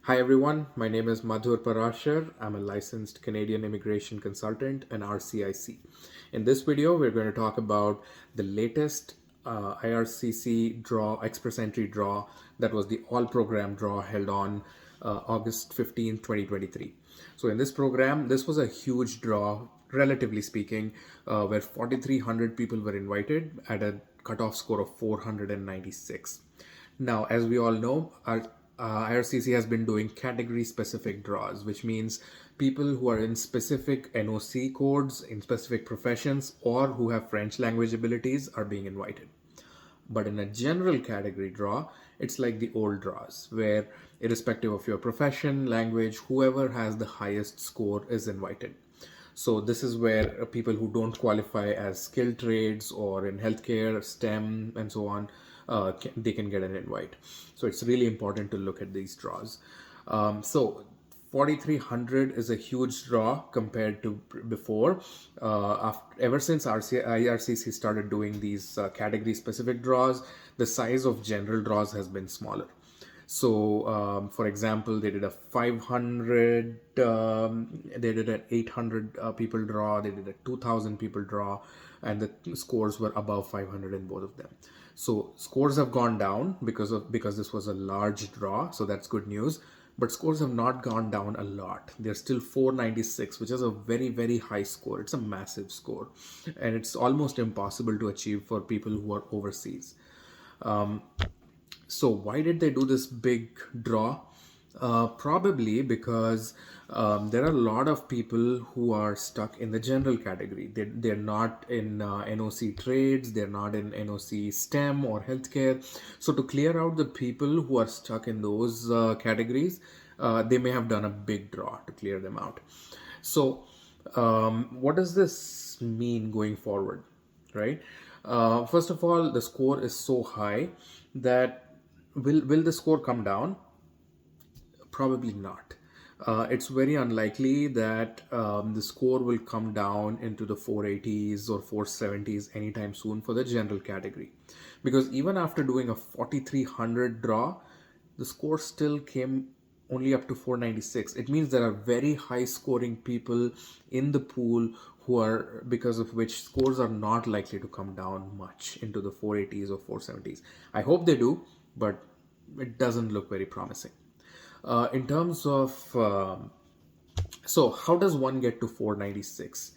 Hi everyone, my name is Madhur Parashar. I'm a licensed Canadian immigration consultant and RCIC. In this video, we're going to talk about the latest IRCC draw, Express Entry draw, that was the all program draw held on August 15, 2023. So in this program, this was a huge draw, relatively speaking, where 4,300 people were invited at a cutoff score of 496. Now, as we all know, our IRCC has been doing category specific draws, which means people who are in specific NOC codes, in specific professions, or who have French language abilities are being invited. But in a general category draw, it's like the old draws, where irrespective of your profession, language, whoever has the highest score is invited. So this is where people who don't qualify as skilled trades or in healthcare, STEM, and so on, they can get an invite. So it's really important to look at these draws. So 4,300 is a huge draw compared to before. Ever since IRCC started doing these category specific draws, the size of general draws has been smaller. So, for example, they did a 500, they did an 800 people draw, they did a 2,000 people draw, and the scores were above 500 in both of them. So scores have gone down because this was a large draw, so that's good news. But scores have not gone down a lot. They're still 496, which is a very, very high score. It's a massive score, and it's almost impossible to achieve for people who are overseas. So why did they do this big draw? Probably because there are a lot of people who are stuck in the general category. They're not in NOC trades, they're not in NOC STEM or healthcare. So to clear out the people who are stuck in those categories, they may have done a big draw to clear them out. So what does this mean going forward, right? First of all, the score is so high that will the score come down? Probably not. It's very unlikely that the score will come down into the 480s or 470s anytime soon for the general category. Because even after doing a 4,300 draw, the score still came only up to 496. It means there are very high scoring people in the pool who are, because of which scores are not likely to come down much into the 480s or 470s. I hope they do, but it doesn't look very promising. In terms of so how does one get to 496?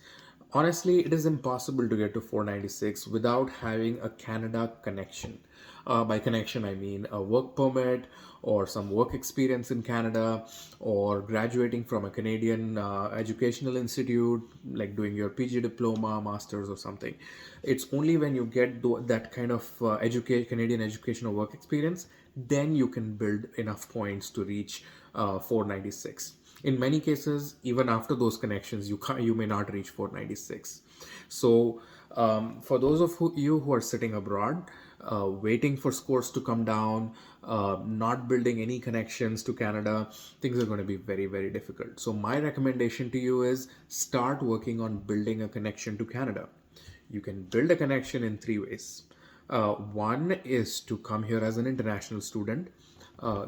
Honestly, it is impossible to get to 496 without having a Canada connection. By connection, I mean a work permit or some work experience in Canada or graduating from a Canadian educational institute, like doing your PG diploma, master's, or something. It's only when you get that kind of Canadian educational work experience, then you can build enough points to reach 496. In many cases, even after those connections, you may not reach 496. So for those of you who are sitting abroad, waiting for scores to come down, not building any connections to Canada, things are going to be very, very difficult. So my recommendation to you is start working on building a connection to Canada. You can build a connection in three ways. One is to come here as an international student,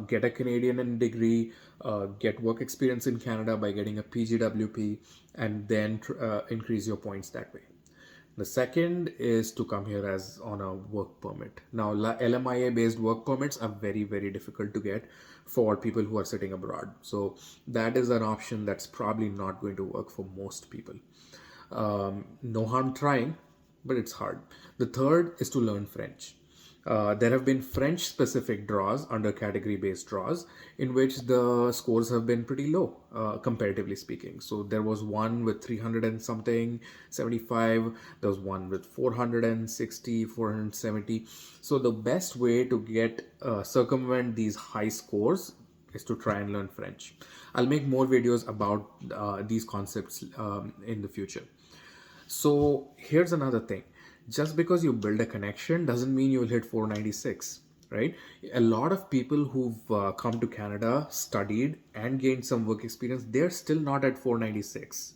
get a Canadian degree, get work experience in Canada by getting a PGWP, and then increase your points that way. The second is to come here as on a work permit. Now, LMIA based work permits are very, very difficult to get for people who are sitting abroad. So, that is an option that's probably not going to work for most people. No harm trying, but it's hard. The third is to learn French. There have been French specific draws under category based draws in which the scores have been pretty low, comparatively speaking. So there was one with 300 and something, 75, there was one with 460, 470. So the best way to get circumvent these high scores is to try and learn French. I'll make more videos about these concepts in the future. So here's another thing. Just because you build a connection doesn't mean you'll hit 496, right? A lot of people who've come to Canada, studied, and gained some work experience, they're still not at 496.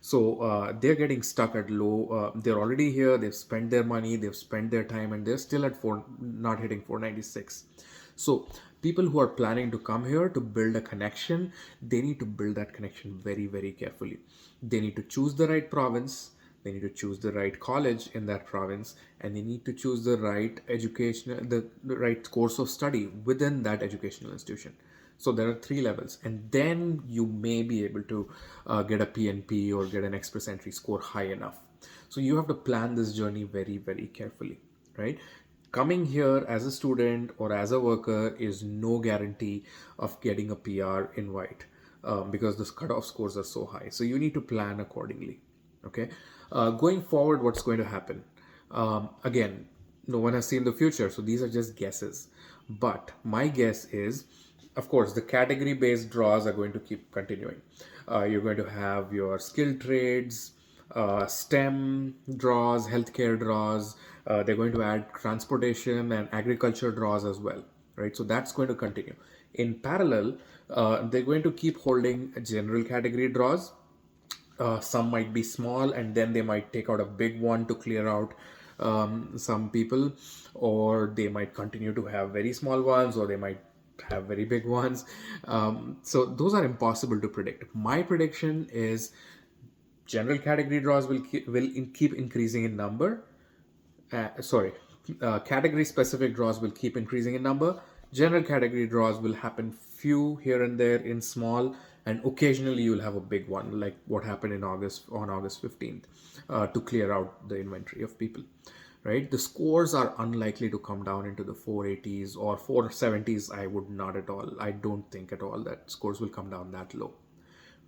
So they're getting stuck at low. They're already here. They've spent their money. They've spent their time, and they're still at not hitting 496. So People who are planning to come here to build a connection, they need to build that connection very, very carefully. They need to choose the right province, they need to choose the right college in that province, and they need to choose the right education, the right course of study within that educational institution. So there are three levels, and then you may be able to get a PNP or get an express entry score high enough. So you have to plan this journey very, very carefully, right? Coming here as a student or as a worker is no guarantee of getting a PR invite, because the cutoff scores are so high. So you need to plan accordingly. Okay. Going forward, what's going to happen? Again, no one has seen the future, so these are just guesses. But my guess is, of course, the category based draws are going to keep continuing. You're going to have your skilled trades, STEM draws, healthcare draws. They're going to add transportation and agriculture draws as well, right? So that's going to continue. In parallel, they're going to keep holding general category draws. Some might be small, and then they might take out a big one to clear out some people, or they might continue to have very small ones, or they might have very big ones. So those are impossible to predict. My prediction is general category draws will keep increasing in number. Sorry, category specific draws will keep increasing in number. General category draws will happen few here and there in small, and occasionally you'll have a big one like what happened in August on August 15th, to clear out the inventory of people. Right, the scores are unlikely to come down into the 480s or 470s. I would not at all. I don't think at all that scores will come down that low,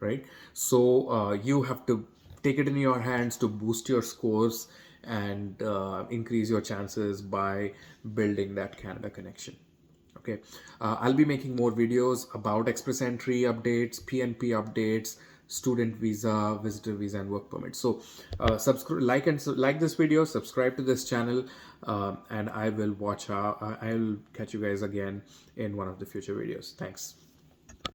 right? So you have to take it in your hands to boost your scores and increase your chances by building that Canada connection. Okay, I'll be making more videos about express entry updates, PNP updates, student visa, visitor visa, and work permit. So subscribe, like this video, subscribe to this channel, and I will watch. I'll catch you guys again in one of the future videos. Thanks.